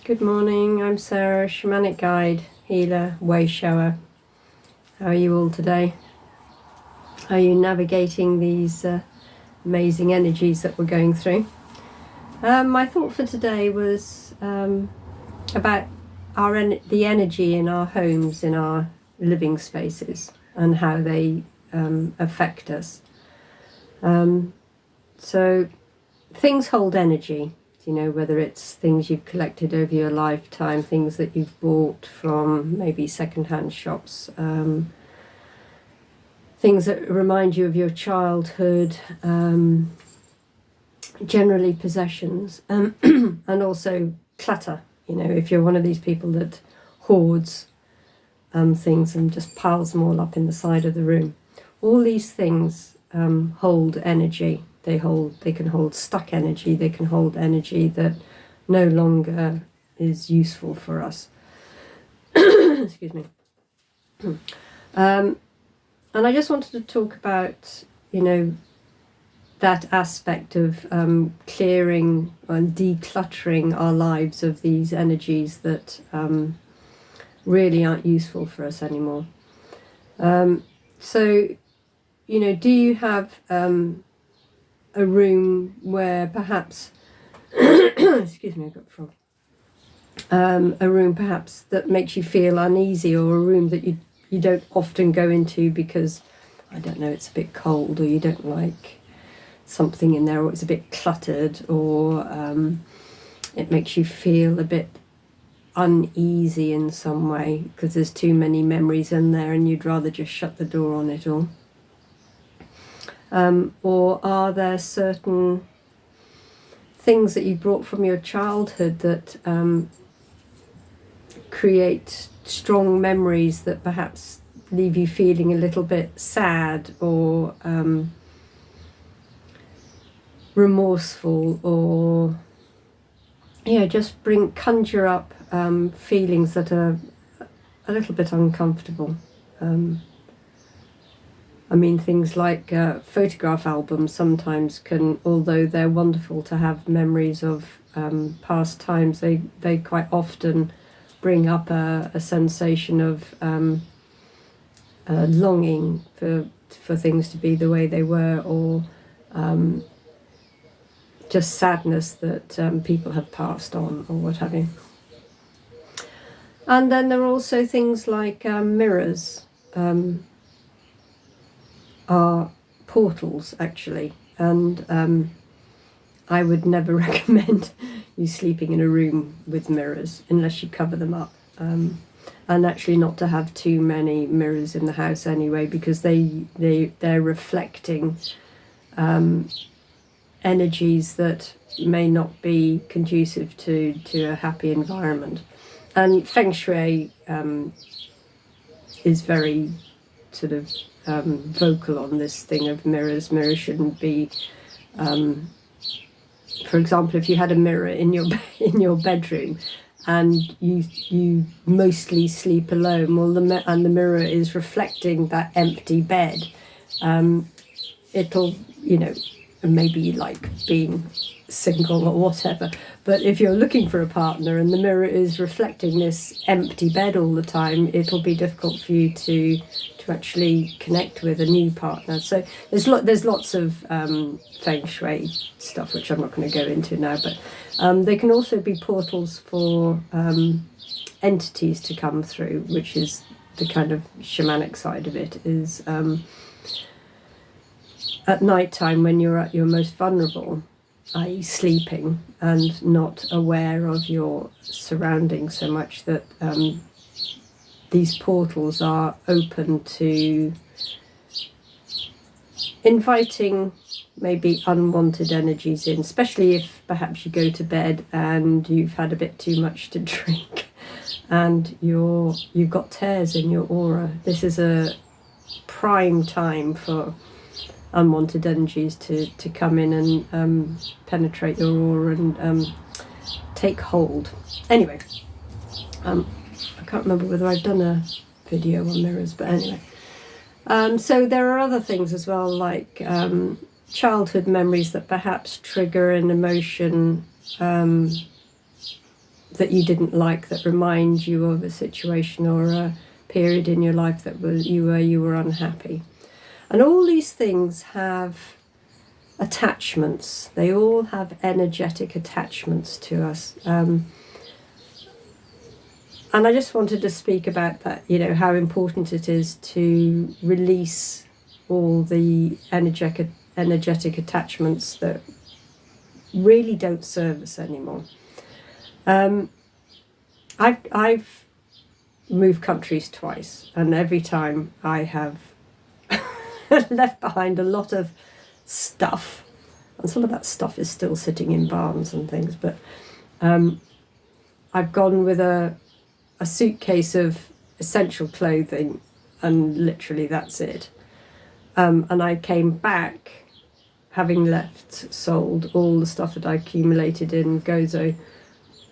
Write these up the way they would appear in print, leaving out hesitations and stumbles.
Good morning, I'm Sarah, shamanic guide, healer, way shower. How are you all today? Are you navigating these amazing energies that we're going through? My thought for today was about the energy in our homes, in our living spaces, and how they affect us. So things hold energy. Whether it's things you've collected over your lifetime, things that you've bought from maybe second-hand shops, things that remind you of your childhood, generally possessions, and also clutter. If you're one of these people that hoards things and just piles them all up in the side of the room, all these things hold energy. They can hold stuck energy. They can hold energy that no longer is useful for us. Excuse me. And I just wanted to talk about, that aspect of clearing and decluttering our lives of these energies that really aren't useful for us anymore. So, do you have a room where perhaps excuse me, I've got a frog. A room perhaps that makes you feel uneasy, or a room that you don't often go into because, I don't know, it's a bit cold, or you don't like something in there, or it's a bit cluttered, or it makes you feel a bit uneasy in some way because there's too many memories in there and you'd rather just shut the door on it all. Or are there certain things that you brought from your childhood that create strong memories that perhaps leave you feeling a little bit sad, or remorseful, or just conjure up feelings that are a little bit uncomfortable? Things like photograph albums sometimes can, although they're wonderful to have memories of past times, they quite often bring up a sensation of longing for things to be the way they were, or just sadness that people have passed on, or what have you. And then there are also things like mirrors. Are portals, actually, and I would never recommend you sleeping in a room with mirrors unless you cover them up, and actually not to have too many mirrors in the house anyway, because they're reflecting energies that may not be conducive to a happy environment. And Feng Shui is very sort of vocal on this thing of mirrors. Mirrors shouldn't be, for example, if you had a mirror in your bedroom and you mostly sleep alone, well, the mirror is reflecting that empty bed, it'll, maybe like being single or whatever, but if you're looking for a partner and the mirror is reflecting this empty bed all the time, it'll be difficult for you to actually connect with a new partner. So there's lots of Feng Shui stuff which I'm not going to go into now, but they can also be portals for entities to come through, which is the kind of shamanic side of it, is at night time when you're at your most vulnerable, i.e. sleeping and not aware of your surroundings so much, that these portals are open to inviting maybe unwanted energies in, especially if perhaps you go to bed and you've had a bit too much to drink and you've got tears in your aura. This is a prime time for unwanted energies to come in and penetrate your aura and take hold. Anyway, I can't remember whether I've done a video on mirrors, but anyway. So there are other things as well, like childhood memories that perhaps trigger an emotion that you didn't like, that remind you of a situation or a period in your life that you were unhappy. And all these things have attachments. They all have energetic attachments to us. And I just wanted to speak about that, how important it is to release all the energetic attachments that really don't serve us anymore. I've moved countries twice, and every time I have left behind a lot of stuff, and some of that stuff is still sitting in barns and things, but I've gone with a suitcase of essential clothing, and literally that's it. And I came back, having sold all the stuff that I accumulated in Gozo.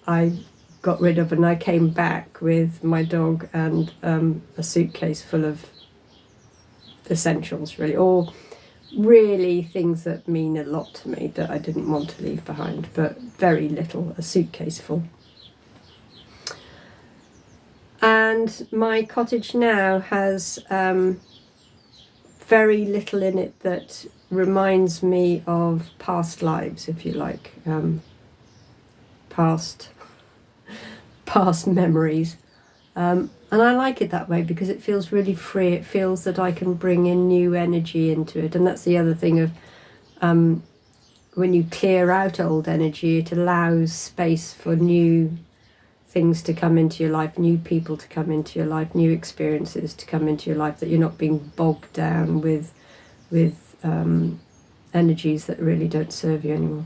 I got rid of, and I came back with my dog and a suitcase full of essentials, really, or really things that mean a lot to me that I didn't want to leave behind, but very little, a suitcase full. And my cottage now has very little in it that reminds me of past lives, if you like, past memories. And I like it that way because it feels really free. It feels that I can bring in new energy into it. And that's the other thing of when you clear out old energy, it allows space for new things to come into your life, new people to come into your life, new experiences to come into your life, that you're not being bogged down with energies that really don't serve you anymore.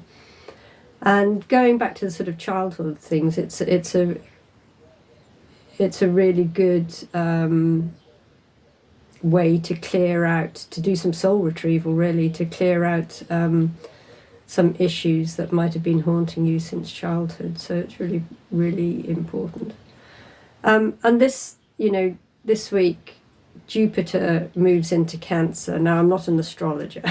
And going back to the sort of childhood things, it's a really good way to clear out, to do some soul retrieval, really, to clear out some issues that might have been haunting you since childhood. So it's really, really important. And this week, Jupiter moves into Cancer. Now, I'm not an astrologer,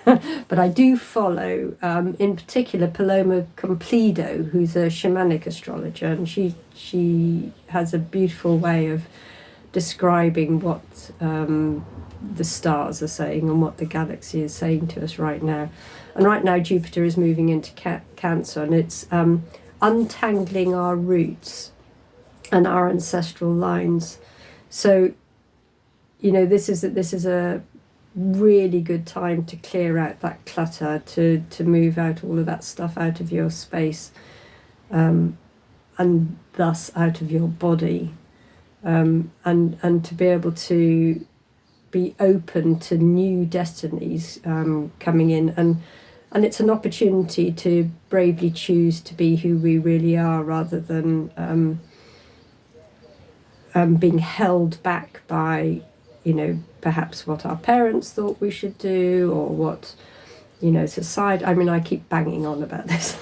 but I do follow, in particular, Paloma Compledo, who's a shamanic astrologer, and she has a beautiful way of describing what the stars are saying and what the galaxy is saying to us right now. And right now, Jupiter is moving into Cancer, and it's untangling our roots and our ancestral lines. So, this is a really good time to clear out that clutter, to move out all of that stuff out of your space, and thus out of your body, and to be able to be open to new destinies coming in, and it's an opportunity to bravely choose to be who we really are, rather than being held back by perhaps what our parents thought we should do, or what society. I mean, I keep banging on about this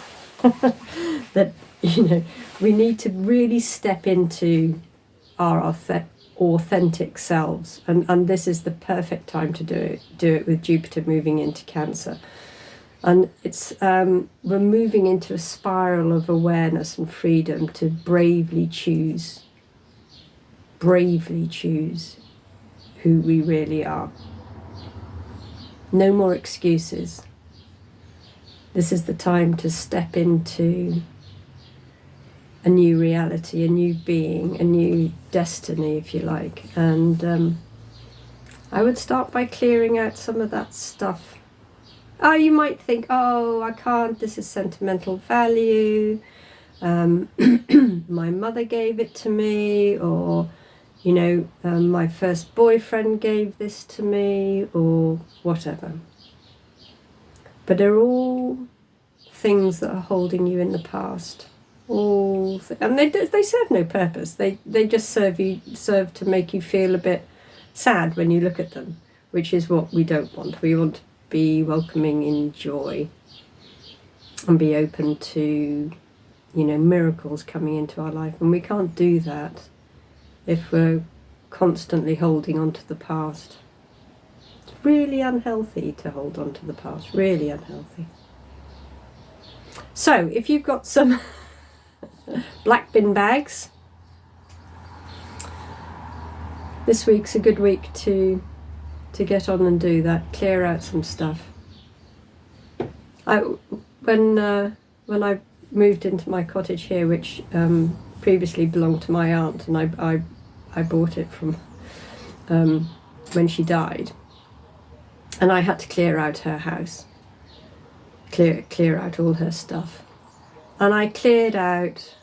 that we need to really step into our authentic selves, and this is the perfect time to do it with Jupiter moving into Cancer. And it's we're moving into a spiral of awareness and freedom to bravely choose who we really are. No more excuses. This is the time to step into a new reality, a new being, a new destiny, if you like. And I would start by clearing out some of that stuff. You might think, I can't, this is sentimental value. My mother gave it to me, or my first boyfriend gave this to me, or whatever. But they're all things that are holding you in the past. And they serve no purpose. They just serve to make you feel a bit sad when you look at them, which is what we don't want. We want to be welcoming in joy and be open to miracles coming into our life, and we can't do that if we're constantly holding on to the past. It's really unhealthy to hold on to the past, really unhealthy. So if you've got some black bin bags. This week's a good week to get on and do that, clear out some stuff. When I moved into my cottage here, which previously belonged to my aunt, and I bought it from when she died, and I had to clear out her house, clear out all her stuff, and I cleared out,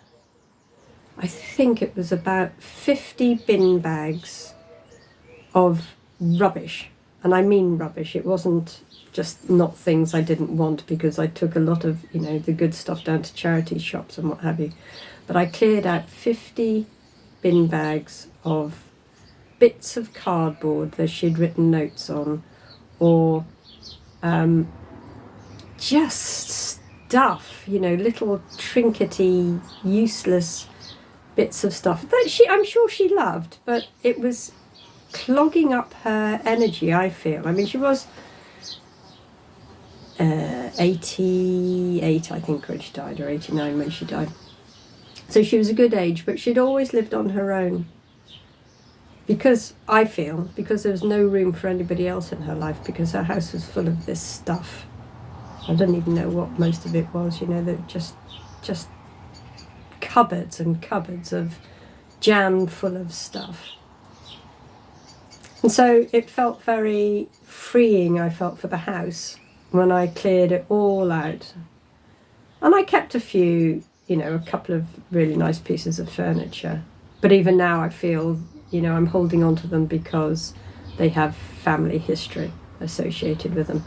I think it was about 50 bin bags of rubbish, and I mean rubbish. It wasn't just not things I didn't want, because I took a lot of, the good stuff down to charity shops and what have you. But I cleared out 50 bin bags of bits of cardboard that she'd written notes on, or just stuff, little trinkety, useless bits of stuff that I'm sure she loved, but it was clogging up her energy, I feel. I mean, she was 88, I think, when she died, or 89 when she died. So she was a good age, but she'd always lived on her own. Because there was no room for anybody else in her life, because her house was full of this stuff. I don't even know what most of it was, that just cupboards and cupboards of jammed full of stuff. And so it felt very freeing, I felt, for the house when I cleared it all out. And I kept a few, a couple of really nice pieces of furniture. But even now I feel, I'm holding on to them because they have family history associated with them.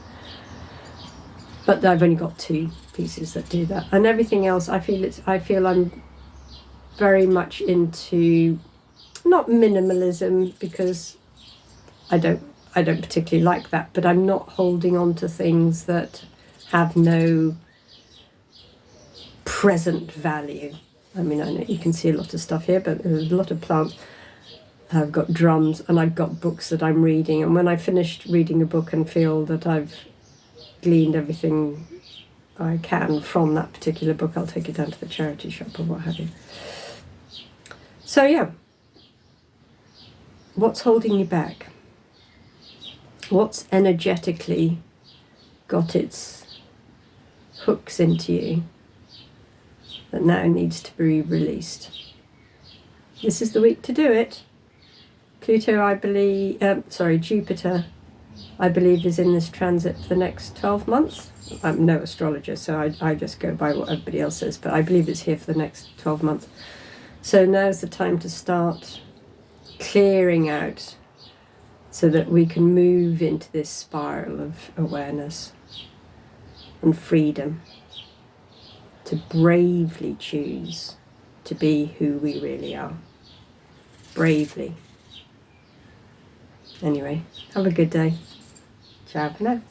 But I've only got 2 pieces that do that. And everything else, I feel I'm very much into, not minimalism, because I don't particularly like that, but I'm not holding on to things that have no present value. I mean, I know you can see a lot of stuff here, but there's a lot of plants. I've got drums, and I've got books that I'm reading, and when I finished reading a book and feel that I've gleaned everything I can from that particular book, I'll take it down to the charity shop or what have you. So yeah, what's holding you back? What's energetically got its hooks into you that now needs to be released? This is the week to do it. Jupiter, I believe, is in this transit for the next 12 months. I'm no astrologer, so I just go by what everybody else says, but I believe it's here for the next 12 months. So now's the time to start clearing out, so that we can move into this spiral of awareness and freedom to bravely choose to be who we really are. Bravely. Anyway, have a good day. Ciao for now.